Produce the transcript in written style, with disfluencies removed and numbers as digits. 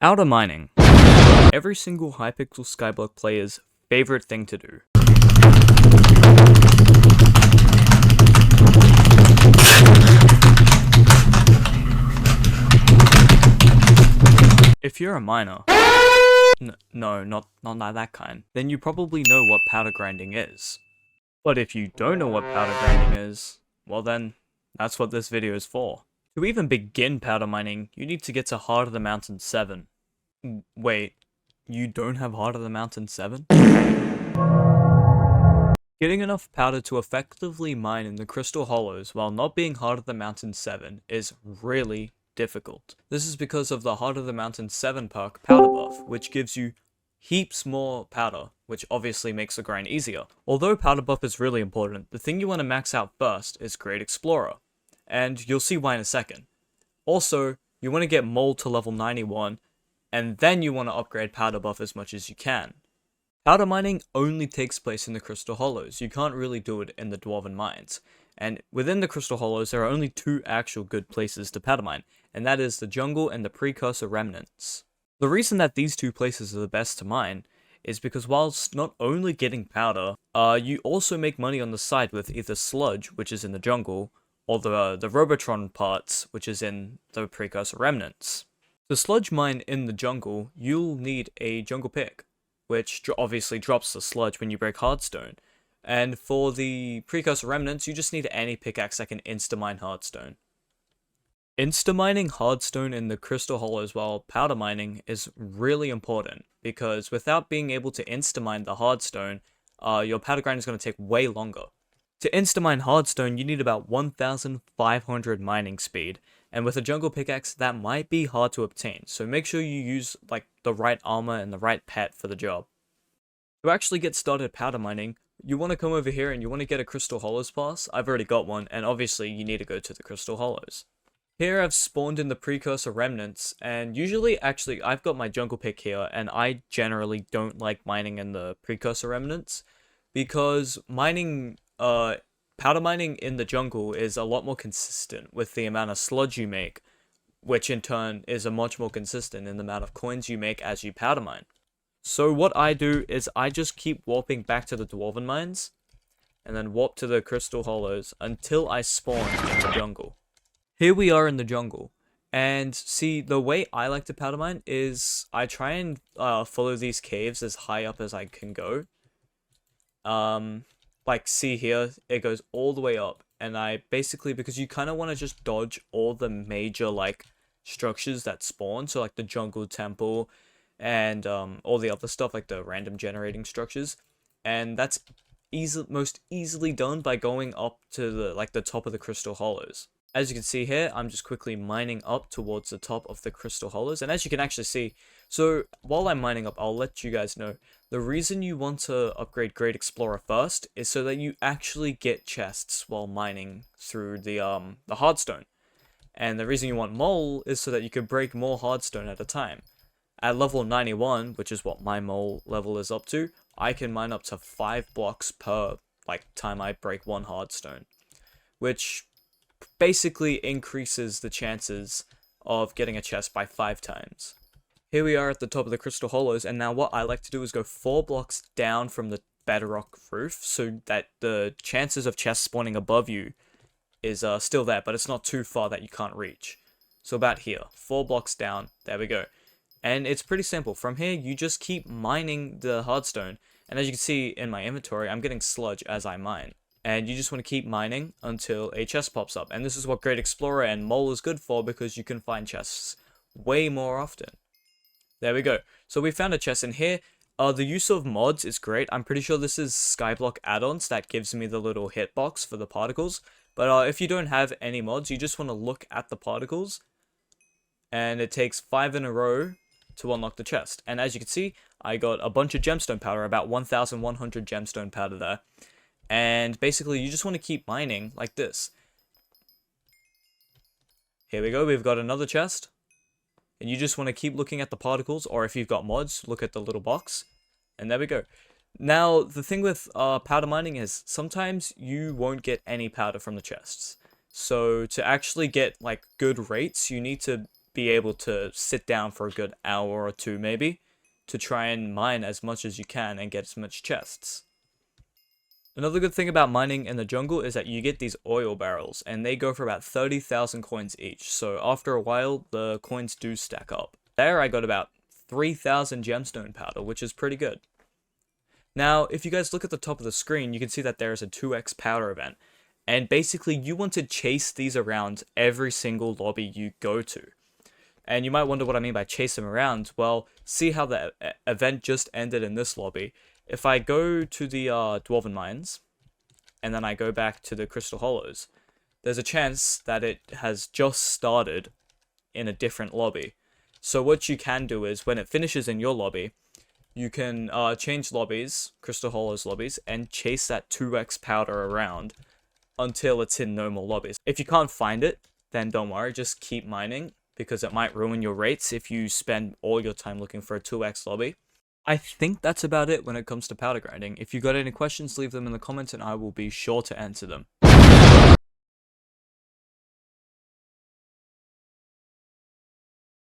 Outer mining. Every single Hypixel Skyblock player's favorite thing to do. If you're a miner, no, not that kind, then you probably know what powder grinding is. But if you don't know what powder grinding is, well then, that's what this video is for. To even begin powder mining, you need to get to Heart of the Mountain 7. Wait, you don't have Heart of the Mountain 7? Getting enough powder to effectively mine in the Crystal Hollows while not being Heart of the Mountain 7 is really difficult. This is because of the Heart of the Mountain 7 perk Powder Buff, which gives you heaps more powder, which obviously makes the grind easier. Although Powder Buff is really important, the thing you want to max out first is Great Explorer, and you'll see why in a second. Also, you want to get Mole to level 91, and then you want to upgrade Powder Buff as much as you can. Powder mining only takes place in the Crystal Hollows, you can't really do it in the Dwarven Mines. And within the Crystal Hollows, there are only two actual good places to powder mine, and that is the jungle and the Precursor Remnants. The reason that these two places are the best to mine is because whilst not only getting powder, you also make money on the side with either sludge, which is in the jungle, or the Robotron parts, which is in the Precursor Remnants. To sludge mine in the jungle, you'll need a jungle pick, which obviously drops the sludge when you break hardstone. And for the Precursor Remnants, you just need any pickaxe that can insta-mine hardstone. Insta-mining hardstone in the Crystal Hollows while powder mining is really important, because without being able to insta-mine the hardstone, your powder grind is going to take way longer. To insta-mine hardstone, you need about 1,500 mining speed, and with a jungle pickaxe, that might be hard to obtain, so make sure you use the right armor and the right pet for the job. To actually get started powder mining, you want to come over here and you want to get a Crystal Hollows pass. I've already got one, and obviously you need to go to the Crystal Hollows. Here I've spawned in the Precursor Remnants, and usually, actually, I've got my jungle pick here, and I generally don't like mining in the Precursor Remnants, because powder mining in the jungle is a lot more consistent with the amount of sludge you make, which in turn is a much more consistent in the amount of coins you make as you powder mine. So what I do is I just keep warping back to the Dwarven Mines, and then warp to the Crystal Hollows until I spawn in the jungle. Here we are in the jungle, and see, the way I like to powder mine is I try and follow these caves as high up as I can go. Like, see here, it goes all the way up, and I basically, because you kind of want to just dodge all the major, structures that spawn, so the jungle temple, and all the other stuff, like the random generating structures, and that's most easily done by going up to the top of the Crystal Hollows. As you can see here, I'm just quickly mining up towards the top of the Crystal Hollows, and as you can actually see, so while I'm mining up, I'll let you guys know, the reason you want to upgrade Great Explorer first is so that you actually get chests while mining through the hardstone. And the reason you want Mole is so that you can break more hardstone at a time. At level 91, which is what my Mole level is up to, I can mine up to 5 blocks per time I break one hardstone, which basically increases the chances of getting a chest by 5 times. Here we are at the top of the Crystal Hollows, and now what I like to do is go 4 blocks down from the bedrock roof, so that the chances of chests spawning above you is still there, but it's not too far that you can't reach. So about here, 4 blocks down, there we go. And it's pretty simple. From here, you just keep mining the hardstone, and as you can see in my inventory, I'm getting sludge as I mine. And you just want to keep mining until a chest pops up. And this is what Great Explorer and Mole is good for, because you can find chests way more often. There we go. So we found a chest in here. The use of mods is great. I'm pretty sure this is Skyblock add-ons that gives me the little hitbox for the particles. But if you don't have any mods, you just want to look at the particles. And it takes 5 in a row to unlock the chest. And as you can see, I got a bunch of gemstone powder, about 1,100 gemstone powder there. And basically, you just want to keep mining like this. Here we go, we've got another chest. And you just want to keep looking at the particles, or if you've got mods, look at the little box. And there we go. Now, the thing with powder mining is, sometimes you won't get any powder from the chests. So, to actually get, good rates, you need to be able to sit down for a good hour or two maybe to try and mine as much as you can and get as much chests. Another good thing about mining in the jungle is that you get these oil barrels, and they go for about 30,000 coins each, so after a while, the coins do stack up. There I got about 3,000 gemstone powder, which is pretty good. Now, if you guys look at the top of the screen, you can see that there's a 2x powder event, and basically you want to chase these around every single lobby you go to. And you might wonder what I mean by chase them around. Well, see how the event just ended in this lobby. If I go to the Dwarven Mines, and then I go back to the Crystal Hollows, there's a chance that it has just started in a different lobby. So what you can do is, when it finishes in your lobby, you can change lobbies, Crystal Hollows lobbies, and chase that 2x powder around until it's in normal lobbies. If you can't find it, then don't worry, just keep mining, because it might ruin your rates if you spend all your time looking for a 2x lobby. I think that's about it when it comes to powder grinding. If you got any questions, leave them in the comments and I will be sure to answer them.